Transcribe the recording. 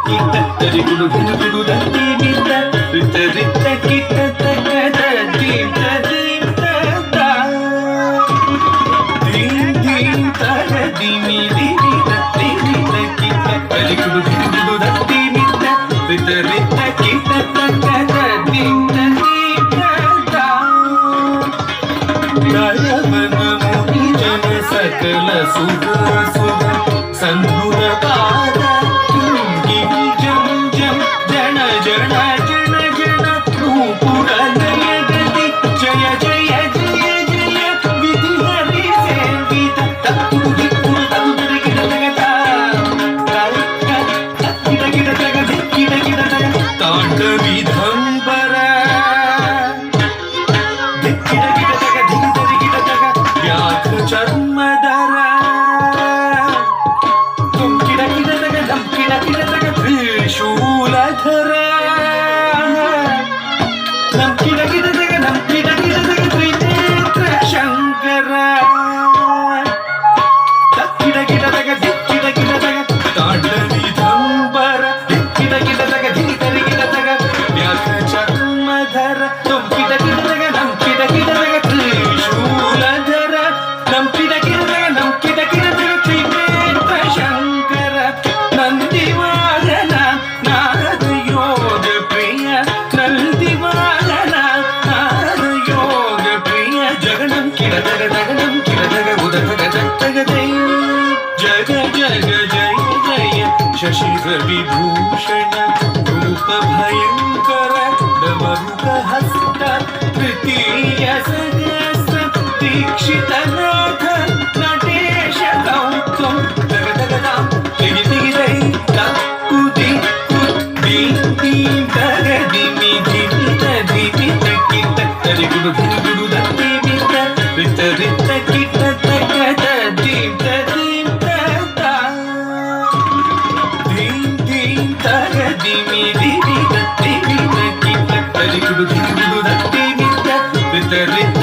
ಕಿಟ ತರಿಗುಡು ಗುಡುಗುಡು ದತ್ತಿ ನಿತ್ತ ರಿತ ರಿತ ಕಿಟ ತಕ ದೀಂ ದೀಂ ದ ದೀಂ ದೀಂ ತಗ ದಿಮಿ ದಿಮಿ ದತ್ತಿ ನಿತ್ತ ಕಿಟ ತರಿಗುಡು ಗುಡುಗುಡು ದತ್ತಿ ನಿತ್ತ ರಿತ ರಿತ ಕಿಟ ತಕ ದೀಂ ದೀಂ ದ ದಯವನ ಮುನಿ ಜನ ಸಕಲ ಸುಖ ಸುಖ ಸಂಧುರ ಪಾದ ಗಿರಿ ಜಂ ಜಂ ಜನ ಜನ ಜನ ಜನ ನೂಪುರ ನಯ ಗತಿ ಜಯ ಜಯ ಜಯ ಜಯ ವಿಧಿ ಹರಿ ಸೇವಿತ ತಪ್ಪು ದಿಕ್ಕು ತಗುದರ ಗಿಡ ತಗತ ಗಿಡ ಗಿಡ ತಗ ಗಿಡ ಗಿಡ ತಗ ತಾಂಡ ವಿಧಂಬರ ಗಿಡ ಗಿಡ ತಗ ಧಿಗಿದರಿ ಗಿಡ ತಗ ವ್ಯಾಘ್ರ ಚರ್ಮದರ ಶೂಲಧರ ನಂಬಿಡ ಗಿಡದಗ ನಂಬಿಡ ಗಿಡದಗ ತ್ರಿನೇತ್ರ ಶಂಕರ ತಕ್ಕಿಡ ಗಿಡದಗ ದಿಕ್ಕಿಡ ಗಿಡದಗ ತಾಂಡ ವಿಧಂಬರ ದಿಕ್ಕಿಡ ಗಿಡದಗ ಧಿಗಿದರಿ ಗಿಡದಗ ವ್ಯಾಘ್ರ ಚರ್ಮಧರ ನಂಬಿಡ ಗಿಡದಗ ನಂಬಿಡ ಗಿಡದಗ ತ್ರಿಶೂಲಧರ ನಂಬಿಡ ಗಿಡದಗ ನಂಬಿಡ ಗಿಡದಗ ತ್ರಿನೇತ್ರ ಶಂಕರ ನಂದಿವಾಹನ ನಾರದ ಯೋಗ ಪ್ರಿಯ ನಂದಿವಾಹನ ನಾರದ ಯೋಗ ಪ್ರಿಯ ಜಗಣಂ ಕಿಡದಗ ದಗಣಂ ಕಿಡದಗ ಉದಗ ದತ್ತಗದೈ ಜಗ ಜಗ ಜಯ ಜಯ ಶಶಿರ ವಿಭೂಷಣ ರೂಪ ಭಯಂಕರ ಡಮರುಕ ಹಸ್ತ ತೃತೀಯ ಸಹಸ್ರ ದೀಕ್ಷಿತನಾಥ ನಟೇಶ ಗೌತಮ್ ದಗ ದಗದಾಂ ದಿಗಿ ದಿಗಿದೈ ತಕ್ಕು ದಿಕ್ಕು ದೀಂ ದೀಂ ತಗ ದಿಮಿ ದಿಮಿ ದಿಮಿ ತಕ್ಕಿತ ತರಿಗುಡು ಗುಡುಗುಡು ದತ್ತಿ ಮಿತ ರಿತ ರಿತ ಕಿಟ ತಗ ದೀಂ ದೀಂ ದ ದೀಂ ದೀಂ ತಗ ದಿಮಿ ದಿಮಿ ದತ್ತಿ ಮಿತ ಕಿಟ ತರಿಗುಡು ಗುಡುಗುಡು ದತ್ತಿ ಮಿತ ರಿತ ರಿತ